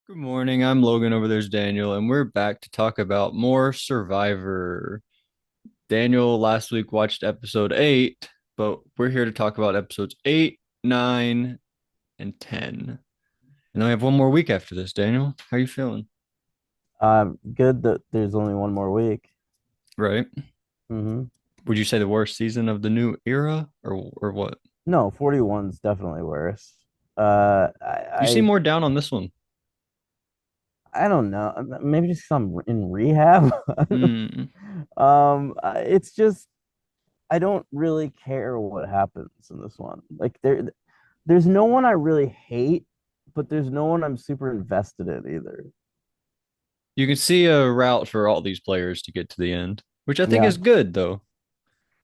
Good morning. I'm Logan. Over there's Daniel, and we're back to talk about more Survivor. Daniel last week watched episode 8, but we're here to talk about episodes 8, 9, and 10. And then we have one more week after this. Daniel, how are you feeling? Good that there's only one more week. Right? hmm Would you say the worst season of the new era or what? No, 41's definitely worse. You seem I more down on this one. I don't know. Maybe just 'cause I'm in rehab. Hmm. It's just I don't really care what happens in this one. Like there's no one I really hate, but there's no one I'm super invested in either. You can see a route for all these players to get to the end, which I think Yeah. is good though.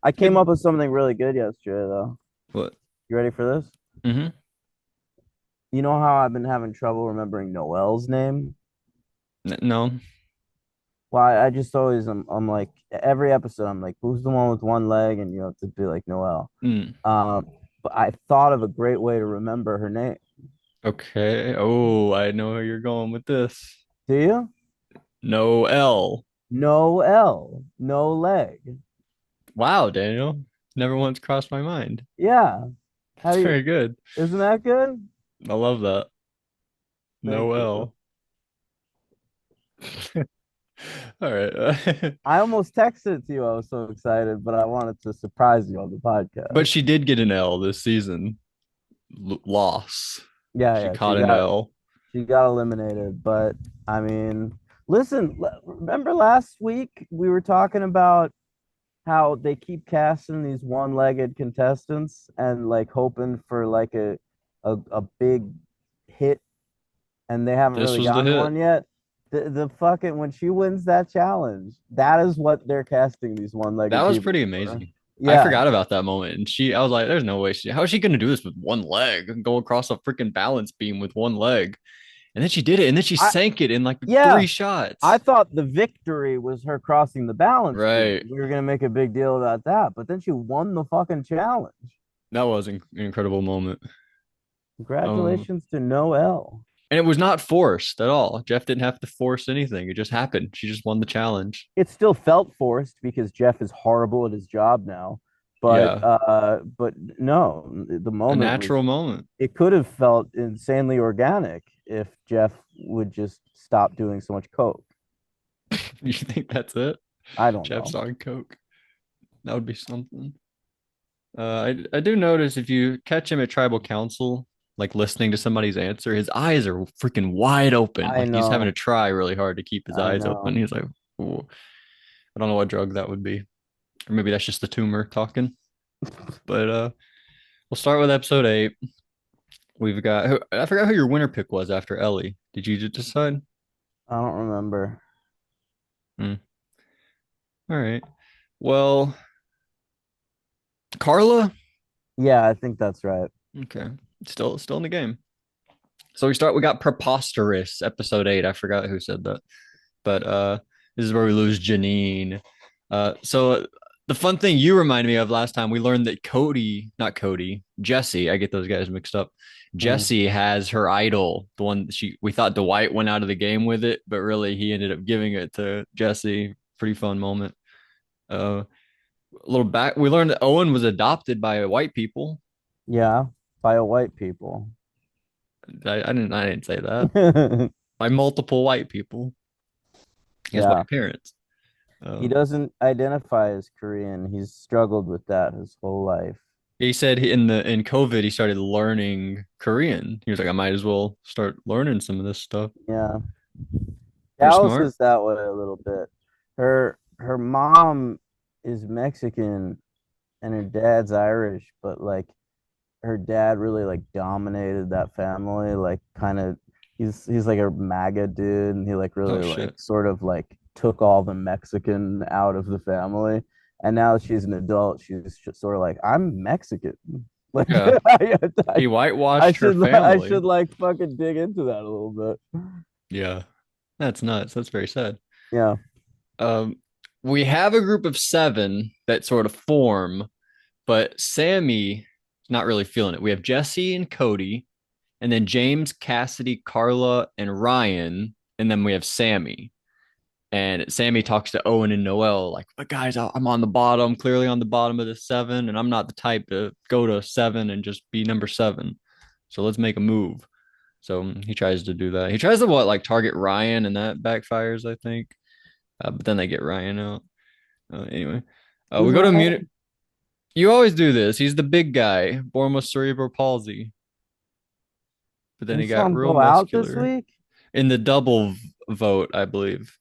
I It's came good. up with something really good yesterday though. What? You ready for this? Mm-hmm. You know how I've been having trouble remembering Noel's name? No. Well, I just always I'm like every episode I'm like, who's the one with one leg? And you have to be like Noelle. Mm. Um, but I thought of a great way to remember her name. Okay. Oh, I know where you're going with this. Do you? No L. Noelle, no leg. Wow, Daniel. Never once crossed my mind. Yeah. How That's do you? very good. Isn't that good? I love that. Thank No you. L. All right. I almost texted it to you. I was so excited, but I wanted to surprise you on the But podcast. she did get an L this season. Loss. Yeah, She yeah. caught an L. She got eliminated, but I mean, listen, remember last week we were talking about how they keep casting these one-legged contestants and like hoping for like a big hit, and they haven't This really was the gotten hit. one yet. The fucking when she wins that challenge, that is what they're casting these That one-legged was people pretty for. amazing. I Yeah, forgot about that moment. And I was like, there's no way how is she going to do this with one leg and go across a freaking balance beam with one leg? And then she did it. And then she I sank it in like yeah, three I shots. thought the victory was her crossing the balance beam. Right. We were gonna make a big deal about that, but then she won the fucking challenge. That was an incredible moment. Um, Congratulations to Noel. and it was not forced at all. Jeff didn't have to force anything. It just happened. She just won the challenge. It still felt forced because Jeff is horrible at his job now. Yeah, But no, the a moment was natural moment. it could have felt insanely organic if Jeff would just stop doing so much coke. You think that's it? I don't Jeff's know. on coke. That would be something. I do notice if you catch him at tribal council, like listening to somebody's answer, his eyes are freaking wide open. I Like he's having to know. try really hard to keep his I eyes open. know. He's like, ooh. I don't know what drug that would be. Or maybe that's just the tumor talking. But we'll start with episode 8. We've got I forgot who your winner pick was after Ellie. Did you decide? I don't remember. Hmm. All right. Well, Carla. Yeah, I think that's right. Okay. Still in the game. So we got Preposterous, episode 8. I forgot who said that. But this is where we lose Janine. So the fun thing you reminded me of last time, we learned that not Cody, Jesse, I get those guys mixed up. Mm. Jesse has her idol, the one that we thought Dwight went out of the game with it, but really he ended up giving it to Jesse. Pretty fun moment. A little back, we learned that Owen was adopted by white people. Yeah, by a white people. I didn't say that. By multiple white people. He has Yeah. white parents. He Uh, doesn't identify as Korean. He's struggled with that his whole life. he said in COVID he started learning Korean. He was like, I might as well start learning some of this stuff. Yeah. Pretty Dallas smart. is that way a little bit. Her mom is Mexican and her dad's Irish, but like her dad really like dominated that family, like kind of he's like a MAGA dude and he like Oh really like shit. sort of like took all the Mexican out of the family. And now she's an adult, she's just sort of like, I'm Mexican. Like Yeah. I, He whitewashed her I family. should like fucking dig into that a little bit. Yeah. That's nuts. That's very sad. Yeah. Um, we have a group of 7 that sort of form, but Sammy is not really feeling it. We have Jesse and Cody. and then James, Cassidy, Carla, and Ryan, and then we have Sammy. And Sammy talks to Owen and Noel, like, but guys, I'm on the bottom, clearly on the bottom of the seven, and I'm not the type to go to seven and just be number seven. So let's make a move. So he tries to do that. He tries to what, like target Ryan, and that backfires, I think. But then they get Ryan out. Anyway, we Who's go to immunity. Ryan? You always do this. He's the big guy, born with cerebral palsy, but then We he saw got him real go out this muscular week. in the double vote, I believe.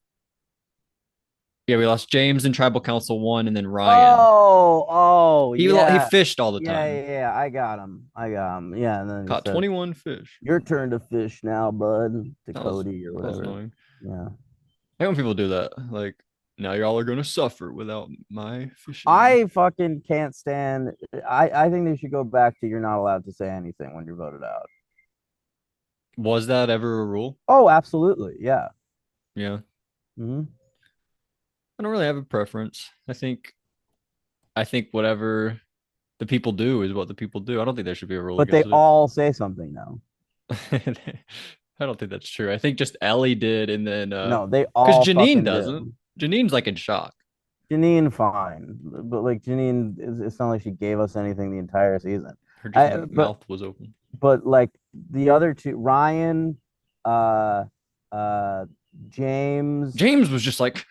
Yeah, we lost James in tribal council one, and then Ryan. Oh, He yeah. fished all the Yeah, time. yeah, yeah. I got him. I got him. Yeah, and then he Caught said, 21 fish. "Your turn to fish now, bud." To That was Cody or that was whatever. annoying. Yeah. I hate when people do that. Like, now y'all are gonna suffer without my fishing. I fucking can't stand. I think they should go back to you're not allowed to say anything when you're voted out. Was that ever a rule? Oh, absolutely. Yeah. Yeah. Hmm. I don't really have a preference. I think whatever the people do is what the people do. I don't think there should be a rule But they against it. all say something now. I don't think that's true. I think just Ellie did, and then No, they because all Janine fucking doesn't. do. Janine's like in shock. Janine, fine, but like Janine, it's not like she gave us anything the entire season. Her just I but mouth was open. but like the other two, Ryan, uh, uh, James. James was just like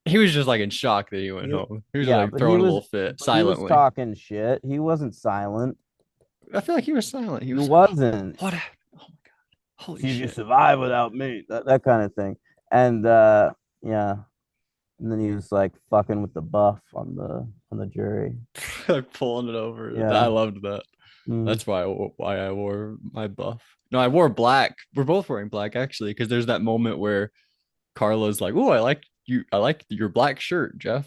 he was just like in shock that he went He, home. He was yeah, like throwing a little fit he was silently. talking shit. He wasn't silent. I feel like he was silent. He He was wasn't. what? Oh my god! Holy See if you shit! survive without me. That kind of thing. And yeah. And then he was like fucking with the buff on the jury. Like pulling it over. I Yeah. loved that. Mm. That's why I wore my buff. No, I wore black. We're both wearing black actually, because there's that moment where Carla's like, "Oh, I like you. I like your black shirt, Jeff."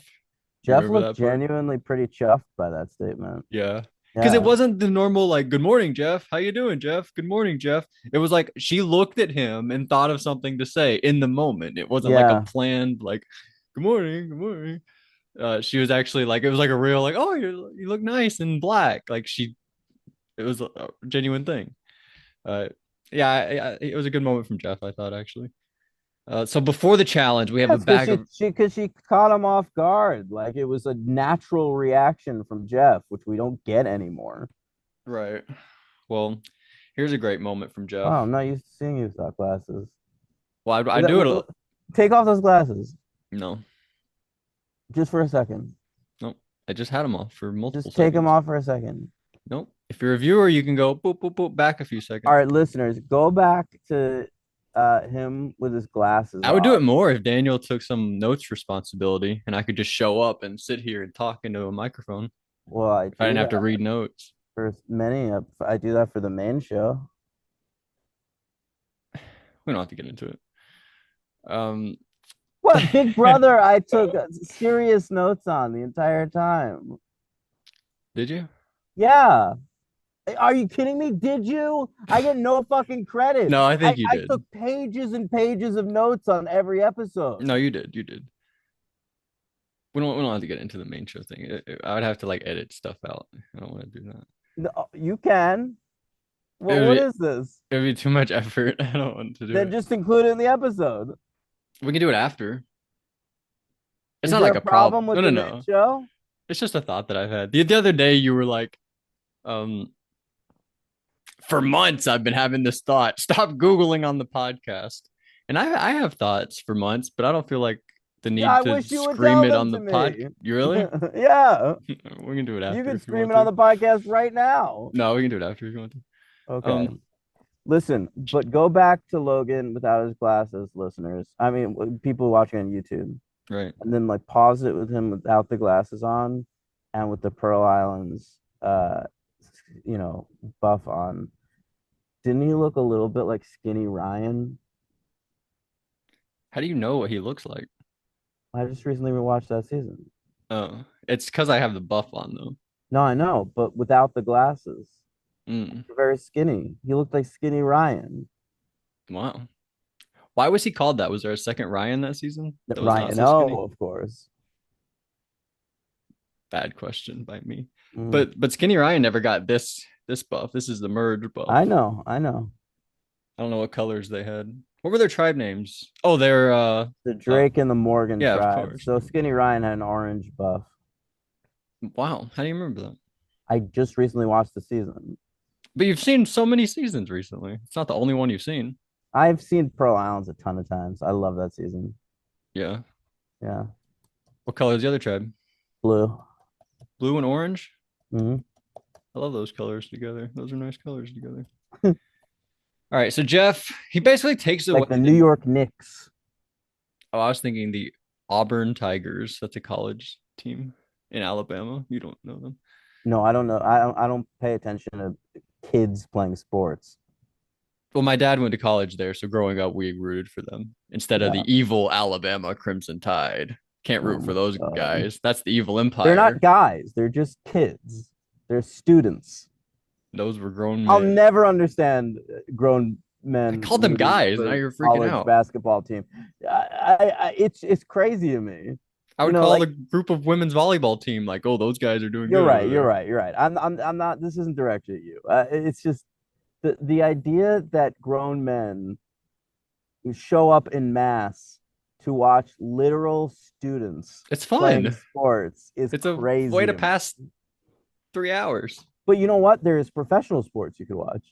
You Jeff remember looked that part? genuinely pretty chuffed by that statement. Yeah. Because it Yeah. wasn't the normal like, "Good morning, Jeff. How you doing, Jeff? Good morning, Jeff." It was like she looked at him and thought of something to say in the moment. It wasn't like a Yeah. planned like, "Good morning, good morning." She was actually like, it was like a real like, "Oh, you look nice in black." Like it was a genuine thing. Uh, yeah, it was a good moment from Jeff, I thought actually. So before the challenge, we have a That's because bag of she caught him off guard. Like it was a natural reaction from Jeff, which we don't get anymore. right. Well, here's a great moment from Oh, Jeff. I'm not used to seeing you without glasses. Well, I do it. Take off those glasses No, just for a second. nope. I just had them off for multiple Just take them seconds. off for a second. Nope. If you're a viewer, you can go boop boop boop back a few All seconds. right, listeners, go back to him with his glasses I would do it off. more if Daniel took some notes responsibility and I could just show up and sit here and talk into a microphone Well, I if I do didn't have to that read notes. for many. I do that for the main show. We don't have to get into it. Um, What Big Brother? I took serious notes on the entire time. did you? Yeah. Are you kidding me? Did you? I get no fucking credit. No, I think you I did. took pages and pages of notes on every episode. No, you did. You did. We don't have to get into the main show thing. I would have to like edit stuff out. I don't want to do that. No, you can. It would What be is this? it would be too much effort. I don't want to do Then it. just include it in the episode. We can do it after. It's Is not there like a a problem. problem with No, no, the main no. show? It's just a thought that I've had. The other day you were like, um, for months I've been having this thought. Stop Googling on the podcast. And I have thoughts for months, but I don't feel like the Yeah, need I to wish you would scream tell it them on the to pod. me. You really? Yeah, We can do it you after can if you scream want it on to. the podcast right now. No, we can do it after if you want to. Okay. Um, Listen, but go back to Logan without his glasses, listeners. I mean, people watching on YouTube, right. and then like pause it with him without the glasses on, and with the Pearl Islands, you know, buff on. Didn't he look a little bit like Skinny Ryan? How do you know what he looks like? I just recently rewatched that season. Oh, it's because I have the buff on though. No, I know, but without the glasses, Mm, very skinny. He looked like Skinny Ryan. wow. Why was he called that? Was there a second Ryan that season that was not Ryan so O, skinny? of course. Bad question by me. Mm. But Skinny Ryan never got this buff. This is the merge buff. I know, I know. I don't know what colors they had. What were their tribe names? Oh, they're The uh Drake and the Morgan yeah, of tribes. course. So Skinny Ryan had an orange buff. Wow, how do you remember that? I just recently watched the season. But you've seen so many seasons recently. It's not the only one you've seen. I've seen Pearl Islands a ton of times. I love that season. Yeah. Yeah. What color is the other tribe? Blue. Blue and orange? Hmm. I love those colors together. Those are nice colors together. All right, so Jeff, he basically takes away Like the New the York Knicks. oh, I was thinking the Auburn Tigers. That's a college team in Alabama. You don't know them. No, I don't know. I don't pay attention to kids playing sports. Well, my dad went to college there, so growing up, we rooted for them instead of Yeah. the evil Alabama Crimson Tide. Can't Oh root for my those God. guys. That's the evil They're not empire. guys. They're just kids. They're students. Those were grown I'll men. never understand grown I men called them rooting guys. Now for you're freaking college out. basketball team. It's crazy to me. I You would know, call like the group of women's volleyball team like, oh, those guys are doing you're good right. over You're there. right. You're right. I'm not. This isn't directed at you. It's just the idea that grown men show up in mass to watch literal students It's playing fun. sports is It's a way crazy to to me. pass 3 hours. But you know what? There's professional sports you could watch.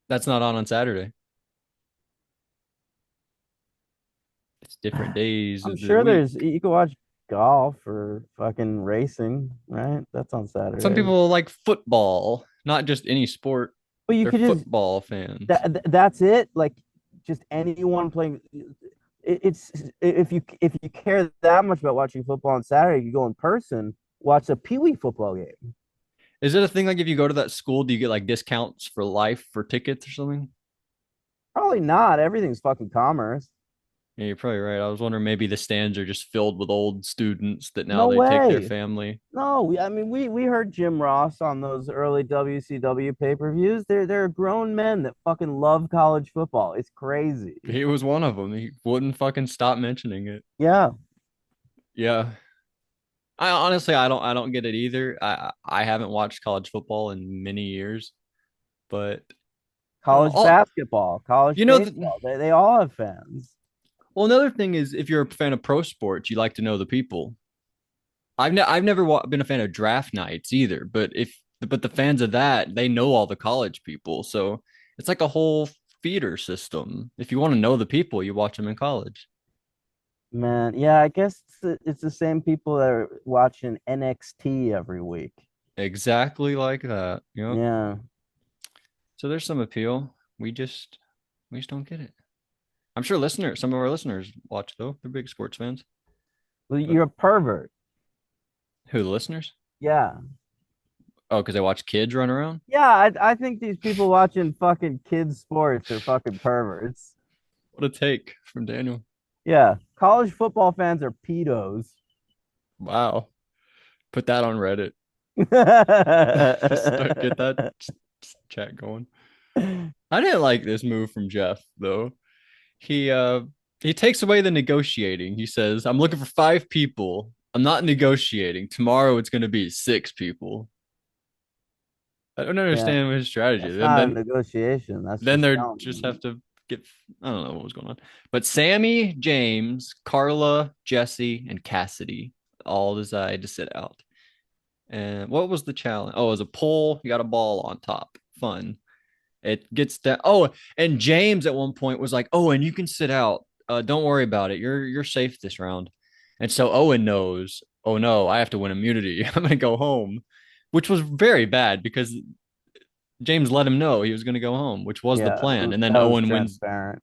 That's not on Saturday. It's different days I'm of the sure week. there's you could watch golf or fucking racing, right? That's on Some Saturdays. people like football, not just any sport. But you They're could just football fans. that's it. Like just anyone playing. It's if you care that much about watching football on Saturday, you go in person, watch a Pee Wee football game. Is it a thing like if you go to that school, do you get like discounts for life for tickets or something? Probably not. Everything's fucking commerce. Yeah, you're probably right. I was wondering maybe the stands are just filled with old students that now No they take their way. family. No, I mean we heard Jim Ross on those early WCW pay-per-views. They're grown men that fucking love college football. It's crazy. He was one of them. He wouldn't fucking stop mentioning it. Yeah, Yeah. I honestly, I don't get it either. I haven't watched college football in many years, but I don't know. college All basketball, college you know, baseball. They all have fans. well, another thing is if you're a fan of pro sports, you like to know the people. I've never been a fan of draft nights either, but the fans of that they know all the college people, so it's like a whole feeder system. If you want to know the people, you watch them in college. Man, yeah, I guess it's the same people that are watching NXT every week. Exactly like that. Yep. Yeah. So there's some appeal. We just don't get it. I'm sure some of our listeners watch though. They're big sports fans. Well, But you're a pervert. who the listeners? Yeah. Oh, because they watch kids run around. Yeah, I think these people watching fucking kids sports are fucking perverts. What a take from Daniel. Yeah. College football fans are pedos. Wow. Put that on Reddit. Just get that chat going. I didn't like this move from Jeff though. He uh he takes away the negotiating. He says, "I'm looking for 5 people. I'm not negotiating. Tomorrow it's going to be 6 people." I don't Yeah, understand his strategy. that's Then not a then negotiation. That's then just they're telling just them. have to get I don't know what was going on. But Sammy, James, Carla, Jesse, and Cassidy all decide to sit out. And what was the challenge? Oh, it was a pull. You got a ball on top. Fun. It gets that. Oh, and James at one point was like, "Oh, and you can sit out. Don't worry about it. You're safe this round." And so Owen knows. Oh no, I have to win immunity. I'm gonna go home, which was very bad because James let him know he was gonna go home, which was the Yeah, plan. And then that was Owen wins. transparent.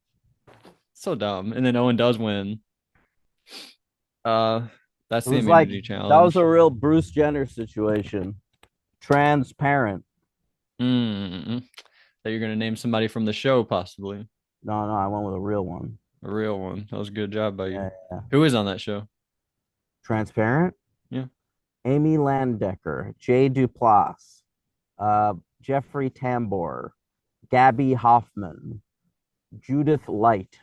So dumb. And then Owen does win. Uh, that's It the was like immunity that was challenge. a real Bruce Jenner situation. Transparent. Mm-mm. That you're gonna name somebody from the show, possibly No, I went with a real one. a real one. That was a good job by you. Yeah, yeah. Who is on that show? Transparent. Yeah. Amy Landecker, Jay Duplass, Jeffrey Tambor, Gabby Hoffman, Judith Light.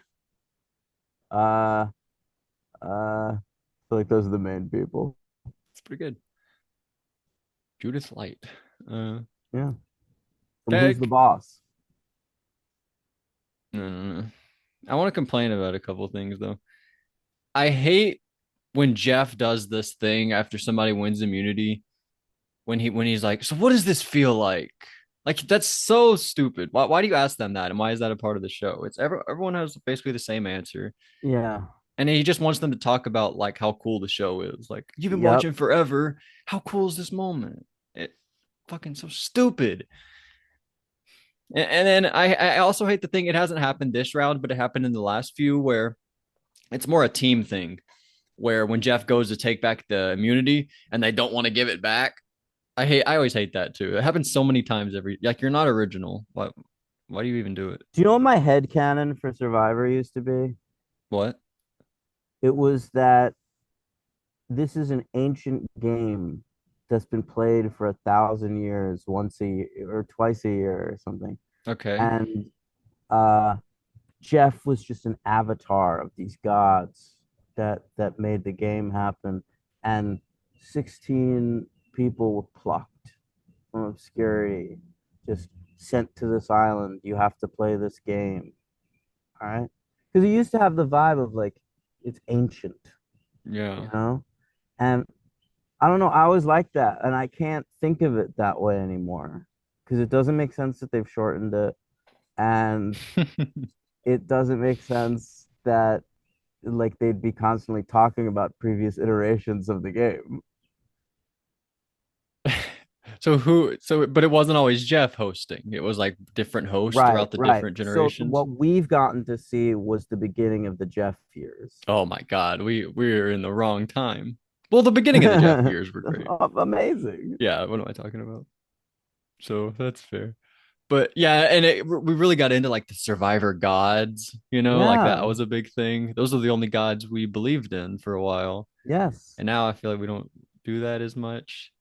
Uh, I feel like those are the main people. It's pretty good. Judith Light. Uh, Yeah. From Who's the Tag. Boss? No, no, no. I want to complain about a couple things though. I hate when Jeff does this thing after somebody wins immunity when he's like, so what does this feel like? Like that's so stupid. Why do you ask them that? And why is that a part of the show? Everyone has basically the same answer. Yeah. And he just wants them to talk about like how cool the show is. Like, you've been Yep. watching forever. How cool is this moment? It fucking so stupid. And then I also hate the thing. It hasn't happened this round, but it happened in the last few where it's more a team thing. Where when Jeff goes to take back the immunity and they don't want to give it back, I always hate that too. It happens so many times every like you're not original. Why do you even do it? Do you know what my head canon for Survivor used to be? What? It was that this is an ancient game that's been played for 1,000 years, once a year or twice a year or something. Okay. And uh Jeff was just an avatar of these gods that made the game happen. And 16 people were plucked from obscurity, just sent to this island. You have to play this game. All right. Because it used to have the vibe of like it's ancient, Yeah. you know? And I don't know, I always like that. And I can't think of it that way anymore. Because it doesn't make sense that they've shortened it. And it doesn't make sense that like they'd be constantly talking about previous iterations of the game. But it wasn't always Jeff hosting. It was like different hosts Right, throughout the right. different So generations. what we've gotten to see was the beginning of the Jeff years. Oh my God, we're in the wrong time. Well, the beginning of the Jeff years were great. Amazing. Yeah, what am I talking about? So that's fair. But yeah, and we really got into like the survivor gods, like that Yeah. was a big thing. Those are the only gods we believed in for a while. Yes. And now I feel like we don't do that as much.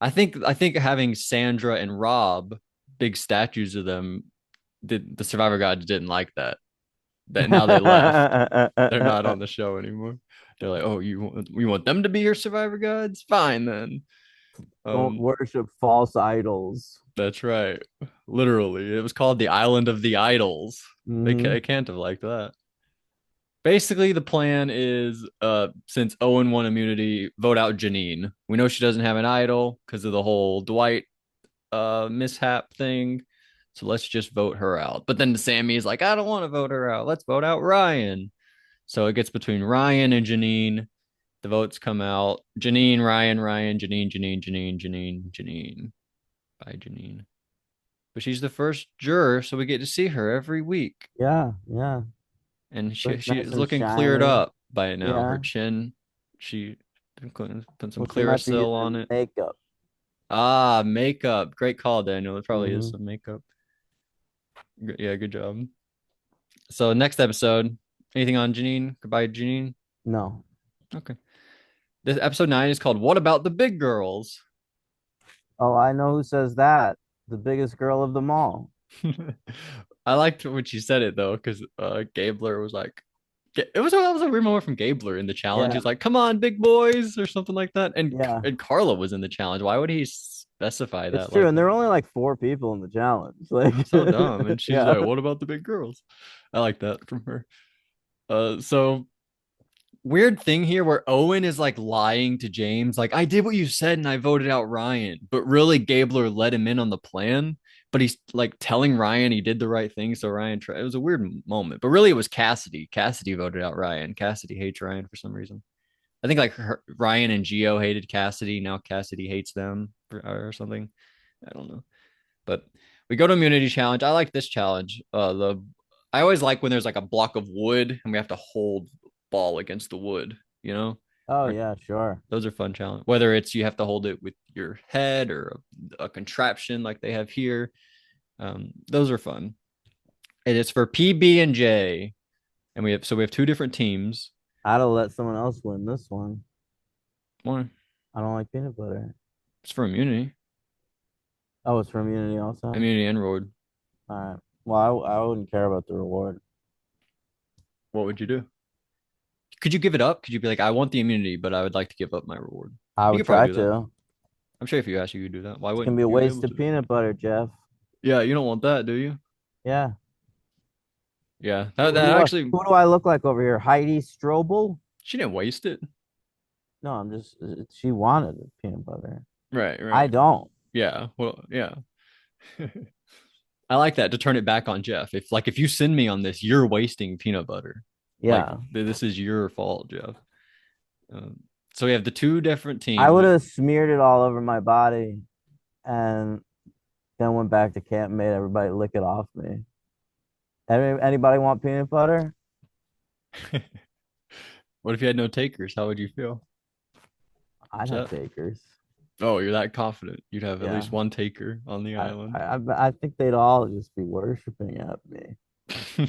I think having Sandra and Rob, big statues of them, the survivor gods didn't like that. That now they left. They're not on the show anymore. They're like, oh, we want them to be your survivor gods? Fine then. Don't Um, worship false idols. that's right. Literally, it was called the Island of the Idols. They Hmm. can't have liked that. Basically, the plan is since Owen won immunity, vote out Janine. We know she doesn't have an idol because of the whole Dwight mishap thing. So let's just vote her out. But then Sammy is like, I don't want to vote her out. Let's vote out Ryan. So it gets between Ryan and Janine. The votes come out. Janine, Ryan, Janine, Janine, Janine, Janine, Janine. Bye, Janine. But she's the first juror, so we get to see her every week. Yeah, yeah. And Look she nice is and looking cleared shiny. up by now. Her Yeah. chin, she put some Well, she might be Clearasil on using it. makeup. Ah, makeup. Great call, Daniel. It probably is Hmm. some makeup. Yeah, good job. So next episode, anything on Janine? Goodbye, Janine. No. Okay. This episode 9 is called "What About the Big Girls." Oh, I know who says that. The biggest girl of them all. I liked when she said it though, because Gabler was like, that was a weird moment from Gabler in the challenge. Yeah, He's like, "Come on, big boys," or something like that. And yeah. and Carla was in the challenge. Why would he specify It's that true. like And there that? are only like four people in the challenge. Like, So dumb. And she's yeah. like, "What about the big girls?" I like that from her. So weird thing here where Owen is like lying to James, like, I did what you said and I voted out Ryan, but really Gabler let him in on the plan. But he's like telling Ryan he did the right thing. So Ryan tried. It was a weird moment, but really it was Cassidy. Cassidy voted out Ryan. Cassidy hates Ryan for some reason. I think like Ryan and Gio hated Cassidy. Now Cassidy hates them or something. I don't know. But we go to immunity challenge. I like this challenge. The I always like when there's like a block of wood and we have to hold ball against the wood. You know, Oh, like yeah, sure. those are fun challenge. Whether it's you have to hold it with your head or a contraption like they have here, those are fun. It is for PB and J, and we have two different teams. I'd have let someone else win this one. One I don't like peanut butter. it's for immunity, Oh, it's from Unity also? immunity and road. All right. Well, I wouldn't care about the reward. What would you do? Could you give it up? Could you be like, I want the immunity, but I would like to give up my reward? I You would could probably try do that. to. I'm sure if you asked, you could do that. Why It's gonna wouldn't be a you be waste able of to? peanut butter, Jeff. Yeah, you don't want that, do you? Yeah. Yeah, Who, that who, actually, who do I look like over here? Heidi Strobel? she didn't waste it. No, I'm just. She wanted the peanut butter. Right, I right. don't. Yeah, well, yeah. I like that to turn it back on Jeff. If you send me on this, you're wasting peanut butter. Like Yeah. this is your fault, Jeff. Um, so we have the two different I teams. would have smeared it all over my body and then went back to camp and made everybody lick it off me. Anybody want peanut butter? What if you had no takers? How would you feel, I'd have Jeff? takers. Oh, you're that confident. You'd have at Yeah. least one taker on the I, island. I I think they'd all just be worshiping at me.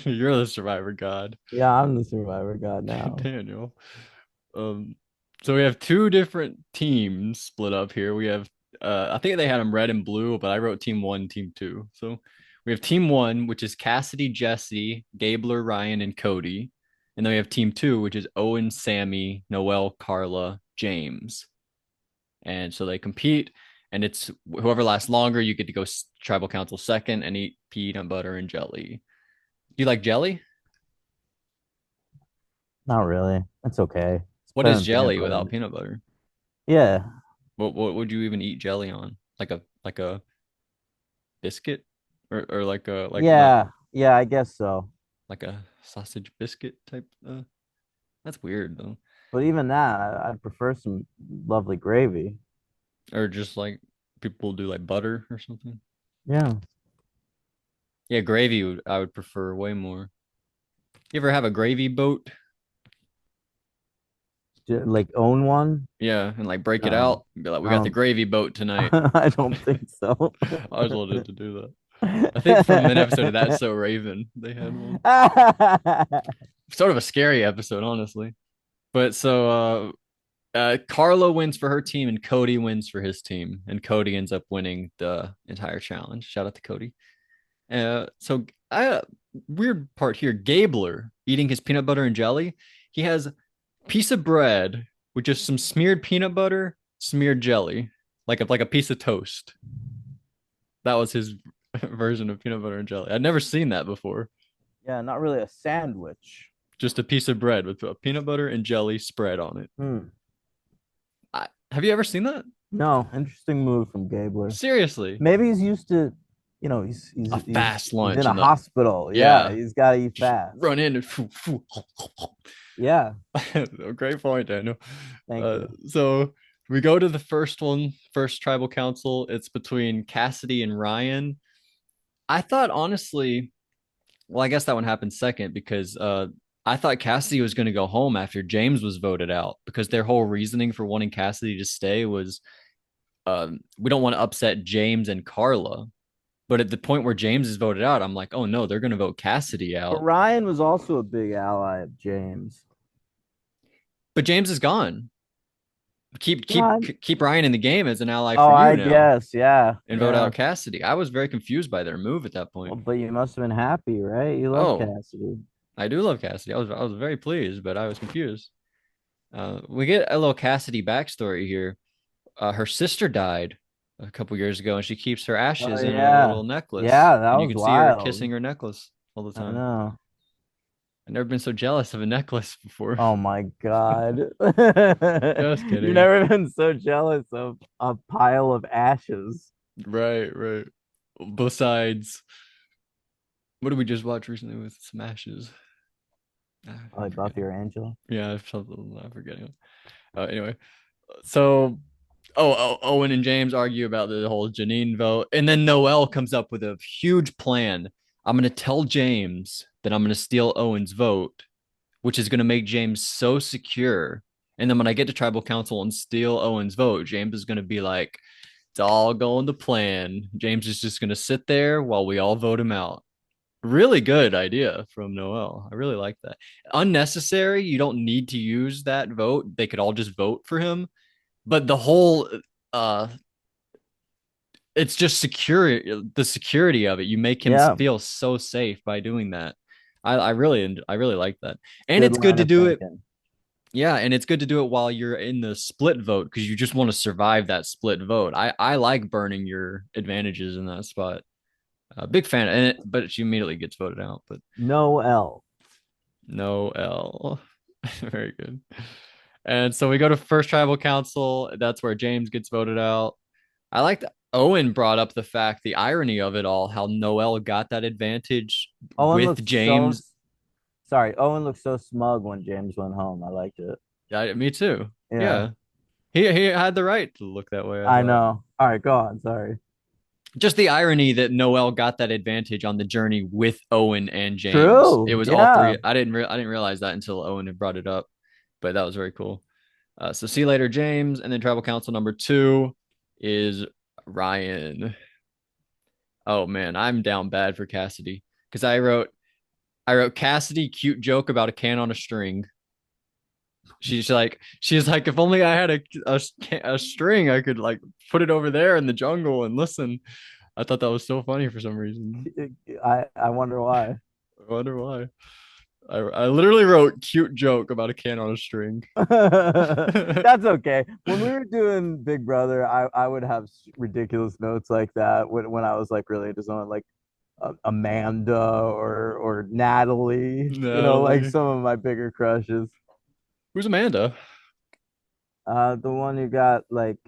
You're the survivor god, Yeah, I'm the survivor god now. Daniel. Um, so we have two different teams split up here. We have I think they had them red and blue, but I wrote team one, team two. So we have team one, which is Cassidy, Jesse, Gabler, Ryan, and Cody. And then we have team two, which is Owen, Sammy, Noel, Carla, James. And so they compete, and it's whoever lasts longer, you get to go tribal council second and eat peanut butter and jelly. Do you like jelly? Not really. That's okay. It's What better is than peanut jelly butter. without peanut butter? Yeah. What would you even eat jelly on? Like a biscuit, or like a like not Yeah. Yeah, I guess so. like a sausage biscuit type. That's weird though. But even that, I'd prefer some lovely gravy. Or just like people do like butter or something. Yeah. Yeah, gravy I would prefer way more. You ever have a gravy boat? Like own one? Yeah, and like break it No. out and be like, we I got the don't gravy boat tonight. I don't think so. I always wanted to do that. I think from an episode of That's So Raven, they had one. Sort of a scary episode, honestly. But so Carla wins for her team and Cody wins for his team. And Cody ends up winning the entire challenge. Shout out to Cody. So I weird part here, Gabler eating his peanut butter and jelly. He has a piece of bread with just some smeared peanut butter, smeared jelly, like a piece of toast. That was his version of peanut butter and jelly. I'd never seen that before. Yeah, not really a sandwich. Just a piece of bread with a peanut butter and jelly spread on it. Hmm. Have you ever seen that? No, interesting move from Gabler. Seriously, Maybe he's used to, he's a fast he's in lunch a and the hospital. Yeah, yeah, he's got to eat just fast. run in and Yeah, great point, Daniel. thank you. So we go to the first one, first tribal council. It's between Cassidy and Ryan. I thought honestly, well, I guess that one happened second because I thought Cassidy was going to go home after James was voted out because their whole reasoning for wanting Cassidy to stay was we don't want to upset James and Carla. But at the point where James is voted out, I'm like, oh no, they're going to vote Cassidy But out. Ryan was also a big ally of James. But James is gone. Keep Ryan, keep keep Ryan in the game as an ally oh, for you I now guess, yeah, and vote yeah. out Cassidy. I was very confused by their move at that Well, point. but you must have been happy, right? You love Oh, Cassidy. I do love Cassidy. I was very pleased, but I was confused. We get a little Cassidy backstory here. Her sister died a couple years ago, and she keeps her Oh ashes in a yeah, little necklace, yeah, that and you was can see her wild. kissing her necklace all the I time. know. I've never been so jealous of a necklace before. Oh my God. Just You've kidding. never been so jealous of a pile of ashes. Right, right. Besides, what did we just watch recently with Smashes? Oh, I like forget. Buffy or Angel. Yeah, something I'm forgetting. Anyway, so Owen and James argue about the whole Janine vote, and then Noel comes up with a huge plan. I'm gonna tell James that I'm gonna steal Owen's vote, which is gonna make James so secure. And then when I get to tribal council and steal Owen's vote, James is gonna be like, it's all going to plan. James is just gonna sit there while we all vote him out. Really good idea from Noel. I really like that. Unnecessary. You don't need to use that vote. They could all just vote for him. But the whole uh it's just security, the security of it. You make him Yeah, feel so safe by doing that. I really like that. And good it's good line to of do it thinking. Yeah, and it's good to do it while you're in the split vote because you just want to survive that split vote. I like burning your advantages in that spot. Big fan, and but she immediately gets voted out. But No L. no L, very good. And so we go to first tribal council. That's where James gets voted out. I like that Owen brought up the fact, the irony of it all, how Noel got that advantage Owen with looks so James. sorry. Owen looked so smug when James went home. I liked it. Yeah, me too. Yeah, Yeah, he had the right to look that way, I I thought. know. All right, go on. Sorry. Just the irony that Noel got that advantage on the journey with Owen and James. It True. was all Yeah. three. I didn't realize that until Owen had brought it up, but that was very cool. So see you later, James, and then tribal council number two is Ryan. Oh man, I'm down bad for Cassidy because I wrote Cassidy cute joke about a can on a string. She's like if only I had a string I could like put it over there in the jungle and listen. I thought that was so funny for some reason. I wonder why. I wonder why. I literally wrote cute joke about a can on a string. That's okay. When we were doing Big Brother, I would have ridiculous notes like that when I was like really into someone like Amanda or Natalie, like Natalie. some of my bigger crushes. Who's Amanda? The one who got like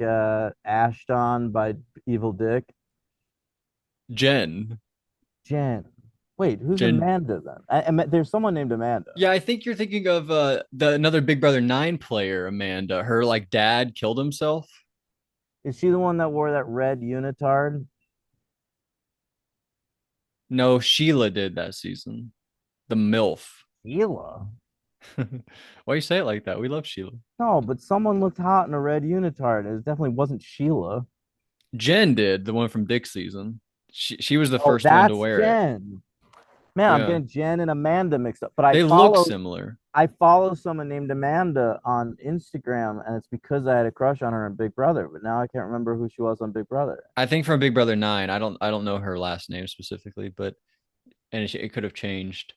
ashed on by Evil Dick. Jen. Jen. Wait, who's Jen. Amanda then? There's someone named Amanda. Yeah, I think you're thinking of the another Big Brother 9 player, Amanda. Her like dad killed himself. Is she the one that wore that red unitard? No, Sheila did that season. The MILF. Sheila. Why you say it like that? We love Sheila. No, but someone looked hot in a red unitard. It definitely wasn't Sheila. Jen did, the one from Dick season. She was the Oh, first one to that's wear it. Jen. Man, I'm Yeah. getting Jen and Amanda mixed up. But I They look follow similar. I follow someone named Amanda on Instagram, and it's because I had a crush on her in Big Brother. But now I can't remember who she was on Big Brother. I think from Big Brother 9. I don't know her last name specifically, but and it could have changed.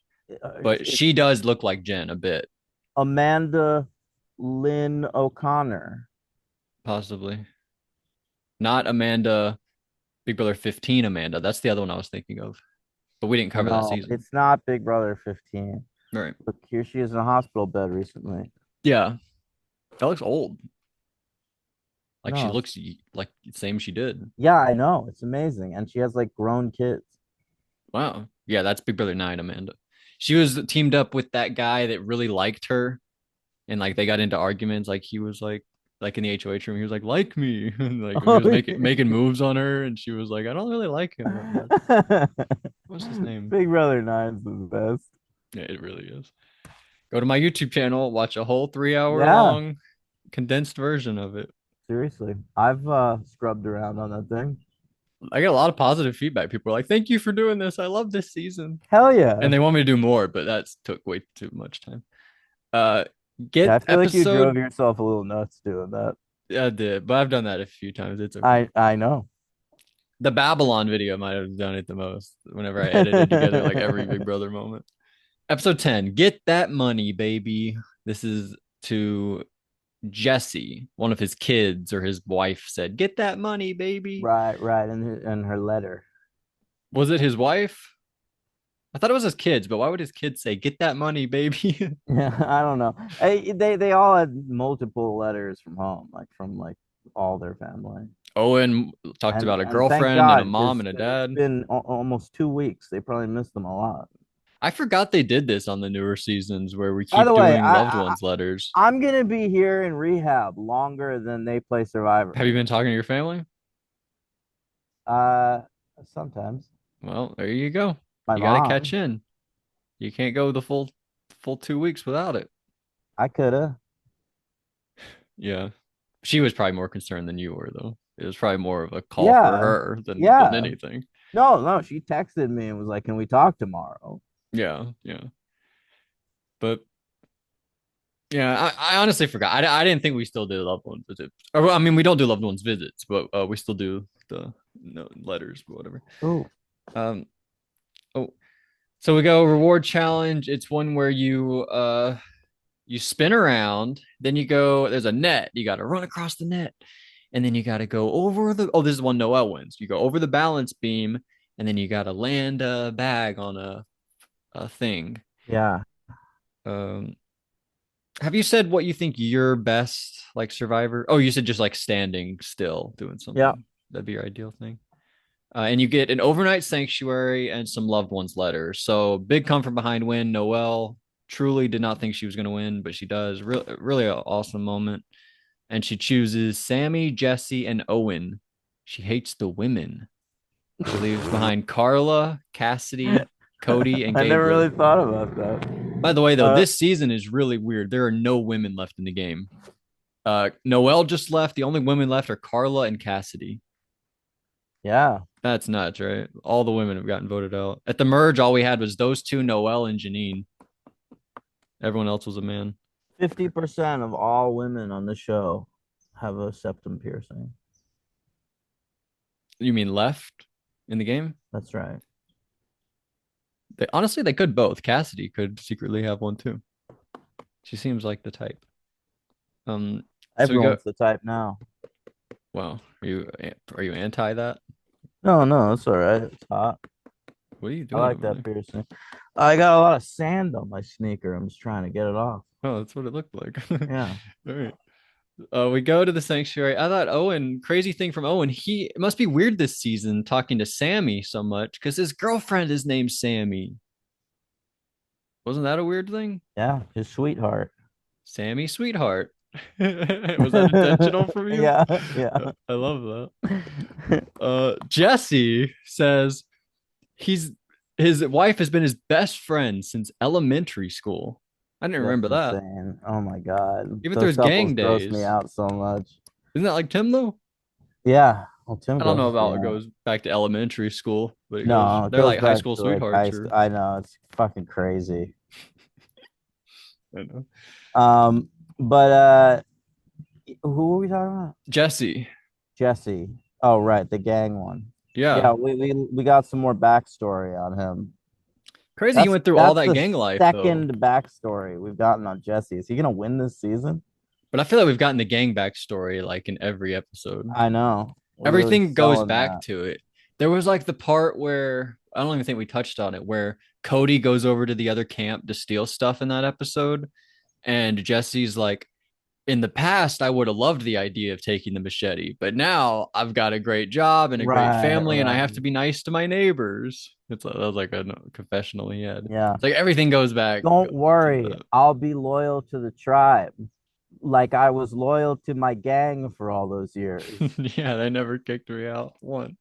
But It's she does look like Jen a bit, Amanda Lynn O'Connor. possibly. Not Amanda, Big Brother 15 Amanda. That's the other one I was thinking of. But we didn't Oh cover that no, season. it's not Big Brother 15. All right. Look, here she is in a hospital bed recently. Yeah. That looks old. Like she No, looks like the same she did. yeah, I know. It's amazing. And she has like grown kids. Wow. Yeah, that's Big Brother 9 Amanda. She was teamed up with that guy that really liked her and like they got into arguments. Like he was like in the HOH room, he was like me. And like he Oh, was making moves on her and she was like, I don't really like him that much. What's his name? Big Brother 9's the best. Yeah, it really is. Go to my YouTube channel, watch a whole 3 hour Yeah, long condensed version of it. seriously. I've scrubbed around on that thing. I get a lot of positive feedback. People are like, "Thank you for doing this. I love this season," Hell yeah. and they want me to do more, but that took way too much time. Uh, Yeah, I get feel like you drove episode. yourself a little nuts doing that. I did, but I've done that a few times. It's okay. I know. The Babylon video might have done it the most. Whenever I edited together like every Big Brother moment. Episode 10. Get that money, baby. This is to Jesse, one of his kids or his wife said, "Get that money, baby." Right, right. And her letter. Was it his wife? I thought it was his kids, but why would his kids say, "Get that money, baby"? Yeah, I don't know. They all had multiple letters from home, like from like all their family. Owen talked about a And thank girlfriend and a God, mom because and a it's dad. been almost 2 weeks. They probably missed them a lot. I forgot they did this on the newer seasons where we By keep the way, doing loved ones letters. I'm gonna be here in rehab longer than they play Survivor. Have you been talking to your family? Uh, Sometimes Well, there you go. my You got to catch mom, in. You can't go the full 2 weeks without it. I coulda. Yeah. She was probably more concerned than you were, though. It was probably more of a call for Yeah, her than yeah. anything. No, no. She texted me and was like, "Can we talk tomorrow?" Yeah, yeah. But yeah, I honestly forgot. I didn't think we still did loved ones visits. Or, I mean, we don't do loved ones visits, but we still do the no, letters, whatever. Oh, Um. Oh, so we go reward challenge. It's one where you You spin around, then you go, there's a net. You got to run across the net. And then you got to go over this is one Noelle wins. You go over the balance beam, and then you got to land a bag on a thing. Yeah. Um, have you said what you think your best like survivor? Oh, you said just like standing still doing Yeah. something. That'd be your ideal thing. And you get an overnight sanctuary and some loved ones letters. So big come from behind win. Noelle truly did not think she was going to win, but she does. Really an awesome moment. And she chooses Sammy, Jesse, and Owen. She hates the women. She leaves behind Carla, Cassidy, Cody, and I never Gabriel. really thought about that. By the way, though, Uh, this season is really weird. There are no women left in the game. Noelle just left. The only women left are Carla and Cassidy. yeah, That's nuts, right? All the women have gotten voted out. At the merge, all we had was those two, Noelle and Janine. Everyone else was a man. 50% of all women on the show have a septum piercing. You mean left in the game? That's right. Honestly, they could both. Cassidy could secretly have one too. She seems like the type. So we go. Everyone's the type now. Well, are you anti that? No, no, it's all right. It's hot. What are you I doing like over that there? piercing. I got a lot of sand on my sneaker. I'm just trying to get it off. Oh, that's what it looked like. Yeah. All right. We go to the sanctuary. I thought Owen, crazy thing from Owen, it must be weird this season talking to Sammy so much because his girlfriend is named Sammy. Wasn't that a weird thing? Yeah, his sweetheart. Sammy Sweetheart. Was that intentional from you? Yeah, yeah. I love that. Jesse says he's his wife has been his best friend since elementary school. I didn't That's remember that. insane. Oh my God. Even through Those his couples gang gross me days. out so much. Isn't that like Tim though? Yeah. Well, Tim I don't know grosses me about it out. goes back to elementary school, but it goes No, it they're goes like high back school to like sweethearts or I know it's fucking crazy. I don't know. Um, but who were we talking about? Jesse. Jesse. Oh, right, the gang one. Yeah. Yeah, we got some more backstory on him. Crazy he went through all That's that the gang life though. second backstory we've gotten on Jesse. Is he gonna win this season? But I feel like we've gotten the gang backstory like in every episode. I know. We're really Everything goes selling back that. to it. There was like the part where I don't even think we touched on it, where Cody goes over to the other camp to steal stuff in that episode. And Jesse's like, in the past, I would have loved the idea of taking the machete, but now I've got a great job and a great Right, family, and I have right. to be nice to my neighbors. That was like a confessional he had. Yeah. It's like everything goes back Don't to worry. that. I'll be loyal to the tribe. Like I was loyal to my gang for all those years. Yeah, they never kicked me out once.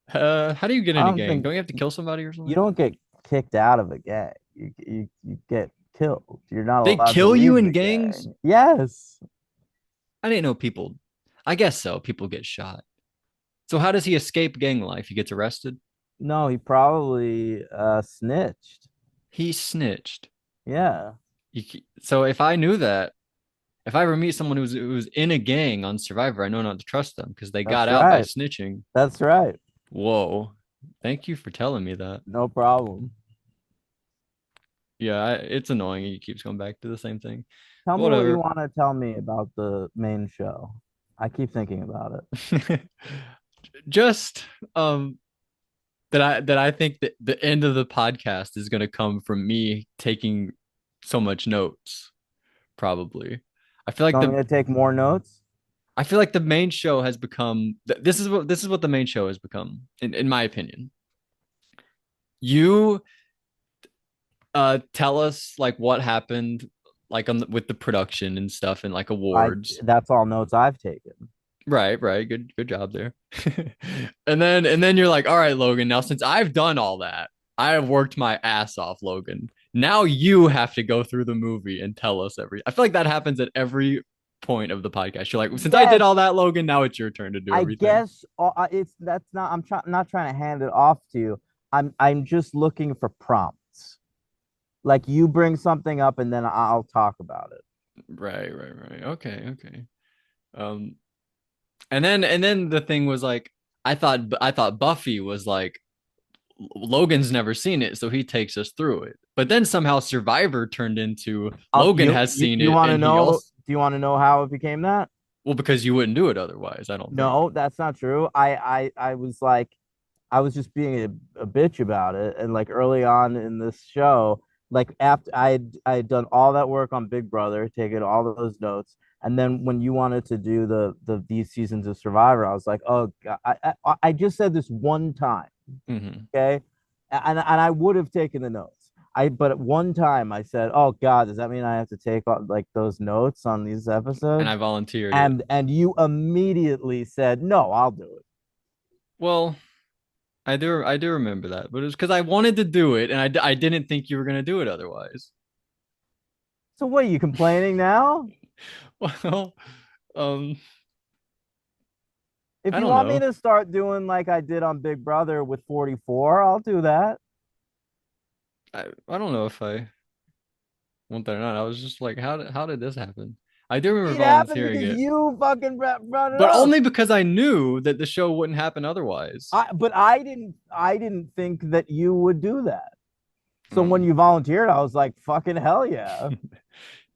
How do you get I in a don't gang? think Don't you have to kill somebody or you something? don't get kicked out of a gang. You get killed. You're not They allowed to kill you leave in the gangs? gang. Yes. I didn't know people. I guess so. People get shot. So how does he escape gang life? He gets arrested. No, he probably snitched. He snitched. Yeah. So if I knew that, if I ever meet someone who's in a gang on Survivor, I know not to trust them because they got That's out by right. snitching. That's right. Whoa. Thank you for telling me that. No problem. Yeah, it's annoying. He keeps going back to the same thing. Tell me what you Whatever. want to tell me about the main show. I keep thinking about it. Just that I think that the end of the podcast is going to come from me taking so much notes. Probably. I feel like So I'm the gonna take more notes. I feel like the main show has become this is what the main show has become in my opinion. You tell us like what happened like with the production and stuff and like I awards. That's all notes I've taken. Right. Good job there. And then you're like, all right, Logan, now since I've done all that, I have worked my ass off, Logan. Now you have to go through the movie and tell us every. I feel like that happens at every point of the podcast. You're like, since I did Yes, all that, Logan, now it's your turn to do I everything. guess it's that's not. Not trying to hand it off to you. I'm just looking for prompts. Like you bring something up and then I'll talk about it. Right. Okay. Um, and then the thing was like, I thought Buffy was like Logan's never seen it, so he takes us through it. But then somehow Survivor turned into Logan You has seen you it want to and he know? also, Do you want to know how it became that? well, because you wouldn't do it otherwise, I don't think. No, that's not true. I was like, I was just being a bitch about it, and like early on in this show, like after I had done all that work on Big Brother, taking all of those notes, and then when you wanted to do these seasons of Survivor, I was like, oh God, I just said this one time, Hmm. okay, and I would have taken the notes. But at one time I said, oh God, does that mean I have to take like those notes on these And I episodes? volunteered it. And you immediately said, no, I'll do it. Well, I do remember that, but it was because I wanted to do it and I didn't think you were gonna do it otherwise. So what are you complaining now? Well, um, If I you don't want me know. to start doing like I did on Big Brother with 44, I'll do that. I don't know if I want that or not. I was just like, how did this happen? I do remember It happened volunteering because it, you fucking brought it but up. only because I knew that the show wouldn't happen otherwise. But I didn't think that you would do that. So when Oh. you volunteered, I was like, fucking hell yeah.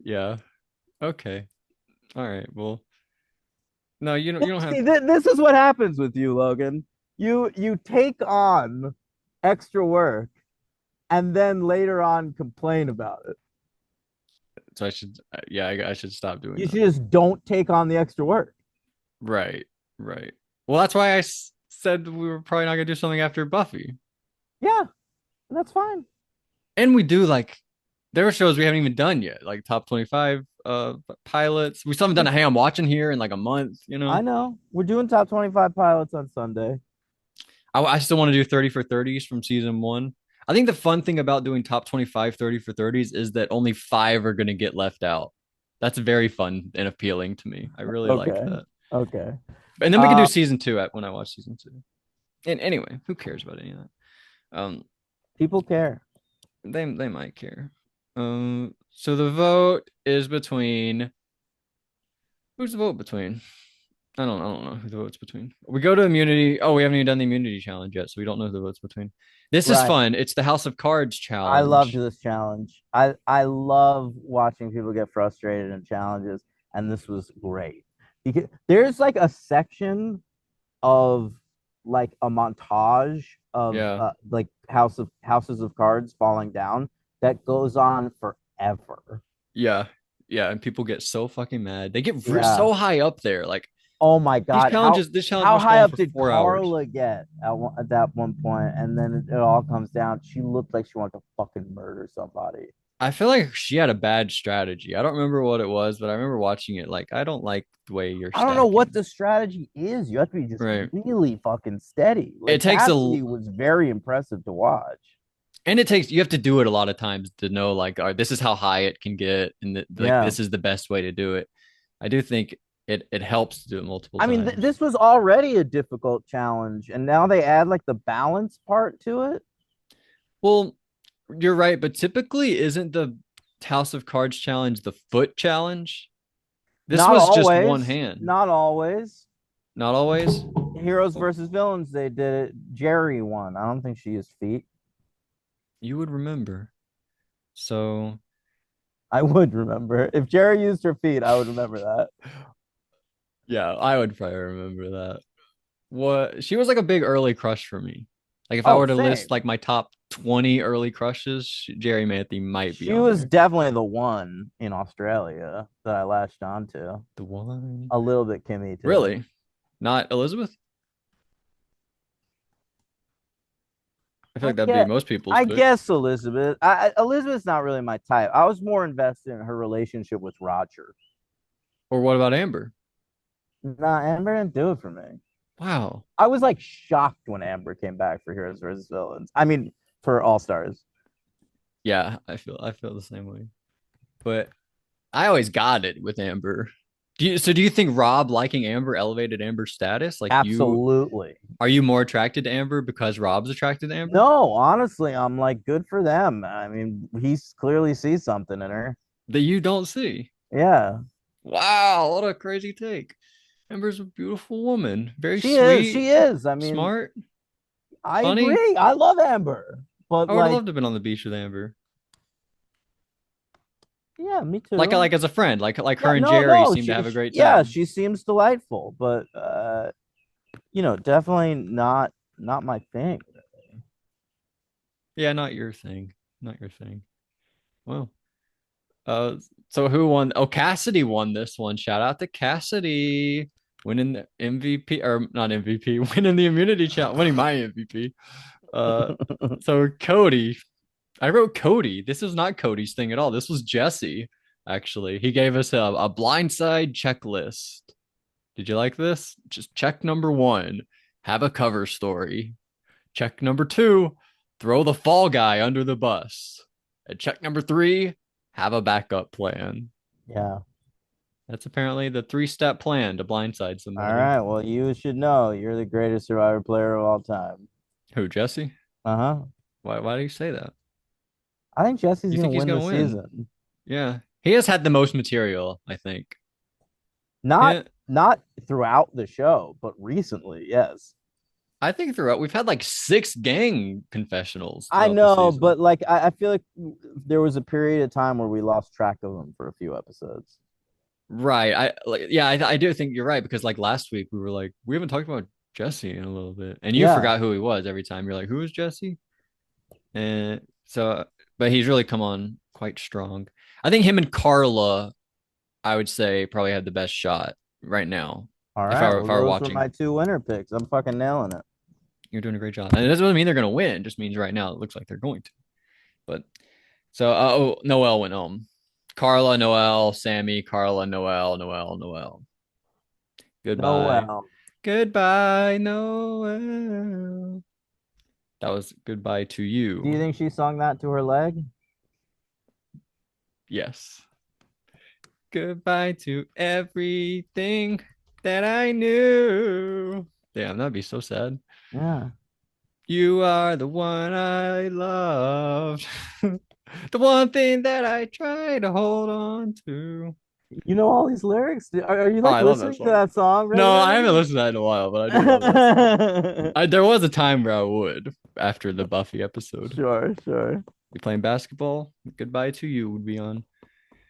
Yeah. Okay. All right. Well, no, you don't have. See, this is what happens with you, Logan. You take on extra work and then later on complain about it. So I should, yeah, I should stop doing You that. should just don't take on the extra work. Right. Right. Well, that's why I said we were probably not gonna do something after Buffy. Yeah, that's fine. And we do like there are shows we haven't even done yet, like top 25 pilots. We still haven't done a Hey I'm Watching Here in like a month, you I know. know. We're doing top 25 pilots on Sunday. I still want to do 30 for 30s from season one. I think the fun thing about doing top 25 30 for 30s is that only five are going to get left out. That's very fun and appealing to me. I really like Okay. that. Okay. And then we can do Uh, season two when I watch season two. And anyway, who cares about any of that? People care. They might care. So the vote is between who's the vote between? I don't know who the vote's between. We go to immunity. Oh, we haven't even done the immunity challenge yet, so we don't know who the vote's between. This is Right. fun. It's the House of Cards I loved challenge. this challenge. I love watching people get frustrated in challenges, and this was great. There's like a section of like a montage of Yeah, like houses of cards falling down that goes on forever. yeah, yeah. And people get so fucking mad. They get Yeah. so high up there. Like Oh my these God. challenges, this challenge How must go high on up for did 4 hours. Carla get at that one point? And then it all comes down. She looked like she wanted to fucking murder somebody. I feel like she had a bad strategy. I don't remember what it was, but I remember watching it. Like, I don't like the way you're I don't know what stacking. the strategy is. You have to be just Right. really fucking steady. It Like takes Cassidy was very impressive to watch. and it takes, you have to do it a lot of times to know, like, all right, this is how high it can get. And like, Yeah. this is the best way to do it. I do think it helps to do it multiple I mean, times. this was already a difficult challenge, and now they add like the balance part to it. Well, you're right, but typically isn't the House of Cards challenge the foot challenge? This Not was just one always. hand. Not always. Not always. Heroes versus villains, they did it. Jerry won. I don't think she used feet. You would remember. So, I would remember. If Jerry used her feet, I would remember that. yeah, I would probably remember that. What she was like a big early crush for me. Like if I Oh, were to list same. like my top 20 early crushes, Jerry Manthey might be She on was there. definitely the one in Australia that I latched onto. The one. A little bit Kimmy too. Really? Not Elizabeth? I feel I like that'd be get most people's I pick. guess Elizabeth. Elizabeth's not really my type. I was more invested in her relationship with Roger. Or what about Amber? Nah, Amber didn't do it for me. Wow. I was like shocked when Amber came back for Heroes versus Villains. I mean, for All Stars. Yeah, I feel the same way. But I always got it with Amber. Do you think Rob liking Amber elevated Amber's status? Like you Absolutely. are you more attracted to Amber because Rob's attracted to Amber? No, honestly, I'm like, good for them. I mean, he clearly sees something in her. That you don't see. Yeah, Wow, what a crazy take. Amber's a beautiful woman, very she is. sweet, She is. I mean, smart, I funny. agree. I love Amber, but I would have like, loved to have been on the beach with Amber. Yeah, me Like too. like as a friend, like Yeah, her and no, Jerry no. seem to have a great Yeah, time. she seems delightful, but definitely not my thing. Yeah, not your thing. Not your thing. Well, so who won? Oh, Cassidy won this one. Shout out to Cassidy winning the MVP or not MVP, winning the immunity challenge, winning my MVP. Uh, so Cody, I wrote Cody. This is not Cody's thing at all. This was Jesse. Actually, he gave us a blindside checklist. Did you like this? Just check number one, have a cover story. Check number two, throw the fall guy under the bus. And check number three, have a backup plan. Yeah. That's apparently the three-step plan to blindside All somebody. right. Well, you should know you're the greatest Survivor player of all time. Who, Jesse? Uh-huh. Why do you say that? I think Jesse's You gonna think he's win the gonna win? season. Yeah. He has had the most material, I think. Not Yeah, not throughout the show, but recently, yes. I think throughout we've had like six gang confessionals I throughout the know, season. but like I feel like there was a period of time where we lost track of him for a few episodes. Right. I do think you're right because like last week we were like we haven't talked about Jesse in a little bit, and you Yeah. forgot who he was every time. You're like, who is Jesse? And so, but he's really come on quite strong. I think him and Carla, I would say, probably had the best shot right now. All If right. I were Well, if I were those were watching, my two winner picks. I'm fucking nailing it. you're doing a great job, and it doesn't mean they're gonna win. It just means right now it looks like they're going to. But so, oh, Noel went home. Carla, Noel, Sammy, Carla, Noel, Noel, Noel. No, Goodbye. well, Goodbye, Noel. That was goodbye to do you you. think she sung that to her leg? Yes. Goodbye to everything that I knew. Damn, that'd be so sad. Yeah. You are the one I loved. The one thing that I try to hold on to. You know all these lyrics? Are you Oh, like I love that listening to song. that song No, I haven't regularly? listened to that in a while, but I do love that song. There was a time where I would after the Buffy episode. Sure, sure. Be playing basketball. Goodbye to you would be on.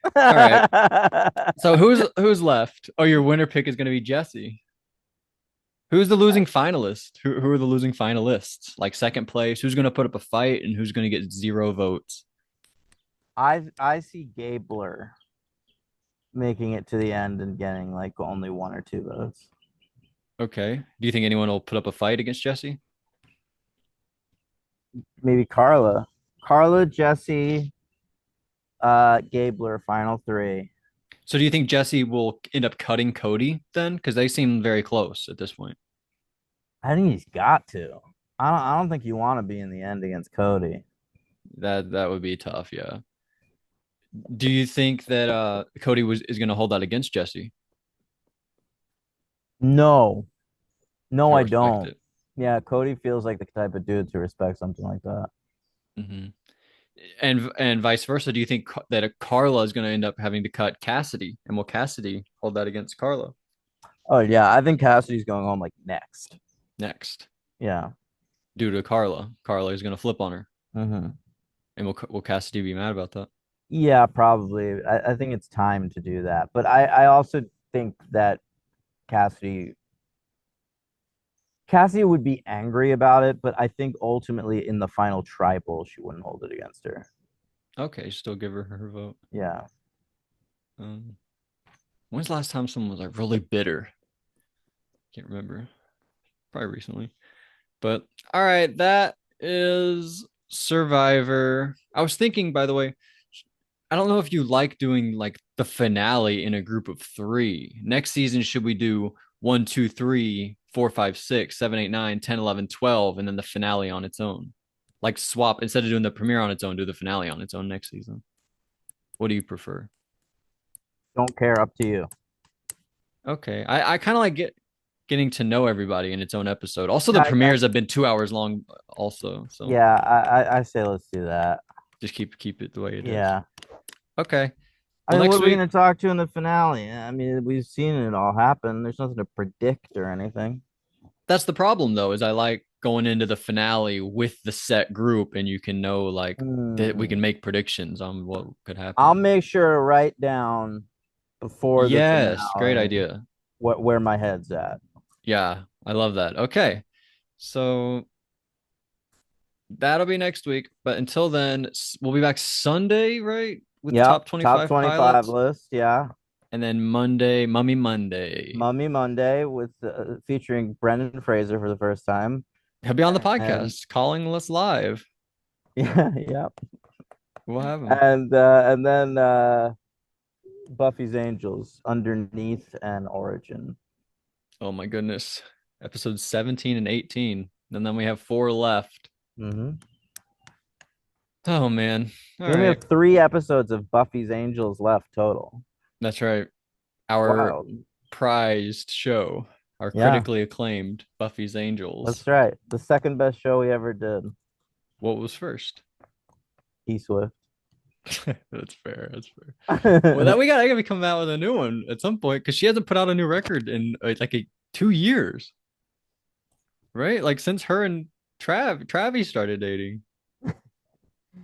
All right. So who's left? Oh, your winner pick is going to be Jesse. Who's the losing finalist? Who are the losing finalists? Like second place, who's going to put up a fight and who's going to get zero votes? I see Gabler making it to the end and getting like only one or two votes. Okay. Do you think anyone will put up a fight against Jesse? Maybe Carla. Carla, Jesse, Gabler, final three. So do you think Jesse will end up cutting Cody then? Because they seem very close at this point. I think he's got to. I don't think you want to be in the end against Cody. That would be tough, yeah. Do you think that Cody is going to hold that against Jesse? No. No, He'll I respect don't. it. Yeah, Cody feels like the type of dude to respect something like that. Hmm. And vice versa. Do you think that Carla is going to end up having to cut Cassidy, and will Cassidy hold that against Carla Oh yeah, I think Cassidy's going home like next. next Yeah. due to Carla? Carla is going to flip on her, Hmm. and will Cassidy be mad about that? Yeah, probably. I think it's time to do that. But I also think that Cassidy Cassie would be angry about it, but I think ultimately in the final tribal, she wouldn't hold it against her. Okay, still give her vote. Yeah. Um, when's the last time someone was like really bitter? Can't remember. Probably recently. But all right, that is Survivor. I was thinking, by the way, I don't know if you like doing like the finale in a group of three. Next season, should we do 1, 2, 3, 4, 5, 6, 7, 8, 9, 10, 11, 12, and then the finale on its own? Like swap instead of doing the premiere on its own, do the finale on its own next season. What do you prefer? Don't care, up to you. Okay. I kind of like getting to know everybody in its own episode. Also, the I premieres have been 2 hours long, also. So yeah, I say let's do that. just keep it the way it is. Yeah. Okay. I Well, mean, what next are we week, gonna talk to in the finale? I mean, we've seen it all happen. There's nothing to predict or anything. that's the problem though, is I like going into the finale with the set group, and you can know like that we can Hmm. make predictions on what could I'll happen. make sure to write down before the Yes, great finale idea. what where my head's at. Yeah, I love that. Okay. So that'll be next week. But until then, we'll be back Sunday, right? With the Yep, top top 25 25 pilots. list. Yeah, And then Monday, Mummy Monday. Mummy Monday with featuring Brendan Fraser for the first time, He'll be on the and podcast calling us live. yeah, yeah, We'll have him. and then Buffy's Angels underneath and Origin. Oh my goodness. Episodes 17 and 18. And then we have four left. Hmm. Oh man. All We only right. have 3 episodes of Buffy's Angels left total. That's right. Our Wow. prized show, our Yeah, critically acclaimed Buffy's Angels. that's right. The second best show we ever did. What was first? E Swift. That's fair. That's fair. Well, that I gotta come out with a new one at some point because she hasn't put out a new record in like 2 years, right? Like since her and Travi started dating.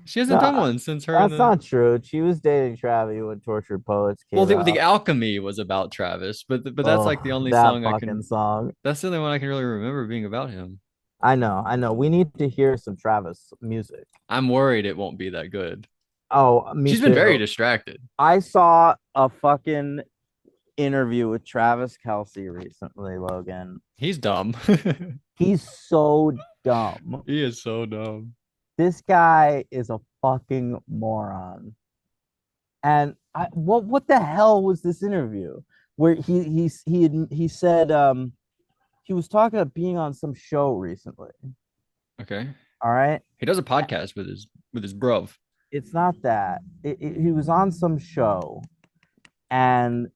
She hasn't done No, one since her and that's the not true. She was dating Travi when Tortured Poets well, came the out. Alchemy was about Travis, but that's like the Oh, only that song I fucking can. song. That's the only one I can really remember being about him. I know, I know. We need to hear some Travis music. I'm worried it won't be that good. Oh, me She's been very too. distracted. I saw a fucking interview with Travis Kelsey recently, Logan. He's dumb. He's so dumb. He is so dumb. This guy is a fucking moron. And what the hell was this interview where he said he was talking about being on some show recently. Okay. All right. He does a podcast with his bruv. It's not that. He was on some show and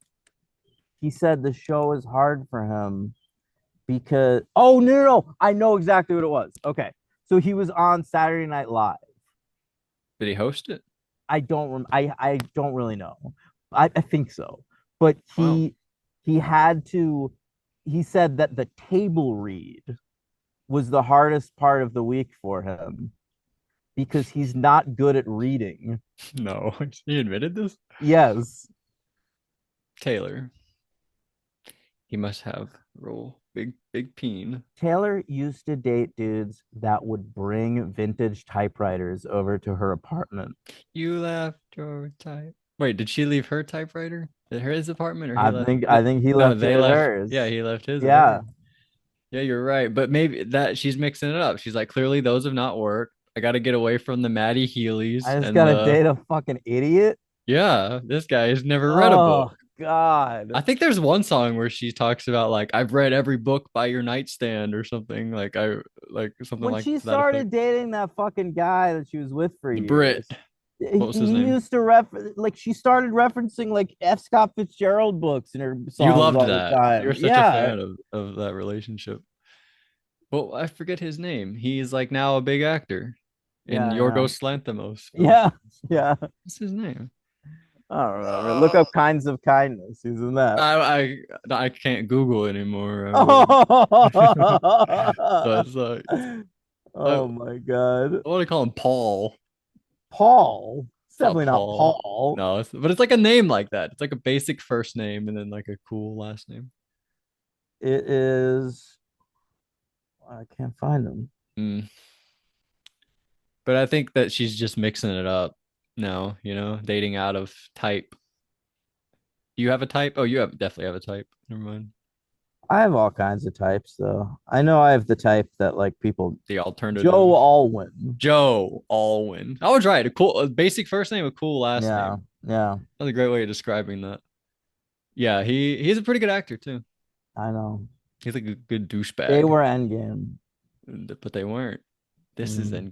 he said the show is hard for him because oh no, I know exactly what it was. Okay. So he was on Saturday Night Live. Did he host it? I don't really know. I think so. But Wow. he had to he said that the table read was the hardest part of the week for him because he's not good at reading. No, he admitted this. Yes. Taylor. He must have role. Big peen. Taylor used to date dudes that would bring vintage typewriters over to her apartment. You left your type. Wait, did she leave her typewriter at his apartment or he left? I think he No, left they it at left. Yeah, hers. he left his at Yeah. hers. Yeah, you're right. But maybe that she's mixing it up. She's like, clearly those have not worked. I got to get away from the Maddie Healy's I just and gotta the date a fucking idiot. yeah, this guy has never read a book. Oh God. I think there's one song where she talks about like I've read every book by your nightstand or something like something When like she to that effect. started dating that fucking guy that she was with for The Brit. years, What was his he name? used to like she started referencing like F. Scott Fitzgerald books in her You songs loved all the that. time. You're such a Yeah, fan of that relationship. Well, I forget his name. He's like now a big actor yeah, in I know. Yorgos Lanthimos Yeah, films. yeah. What's his name? I don't remember. Look Uh, up Kinds of Kindness. He's in that. I can't Google anymore. So it's like I, Oh my God. I want to call him Paul. Paul. It's It's not definitely not Paul. Paul. No, but it's like a name like that. It's like a basic first name and then like a cool last name. It is. I can't find him. Mm. But I think that she's just mixing it up now, dating out of type. You have a type? Oh, you have definitely have a type. Never mind. I have all kinds of types, though. I know I have the type that like people. The Joe alternative. Alwyn. Joe Alwyn. I was right. A basic first name, a cool last Yeah, name. yeah, That's a great way of describing that. Yeah, he's a pretty good actor too. I know. He's like a good They douchebag. were Endgame. But they weren't. This is Mm.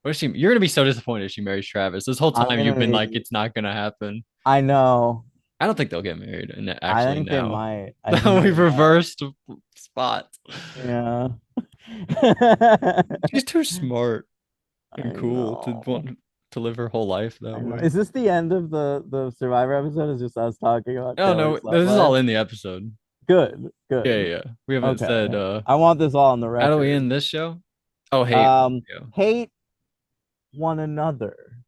Endgame. You're gonna be so disappointed if she marries Travis. This whole I'm time you've gonna been like, be. it's not gonna happen. I know. I don't think they'll get married. And I actually think they now, might. I now think they we've might. reversed spots. Yeah. She's too smart I and cool to know. want to live her whole life I that know. way. Is this the end of the Survivor episode? Is just us talking about Oh no, Taylor's love this is all life? in the episode. Good, Yeah, good. yeah. We haven't said Okay. I want this all on the how do we record. end this show? Oh, hate. Yeah. Hate one another.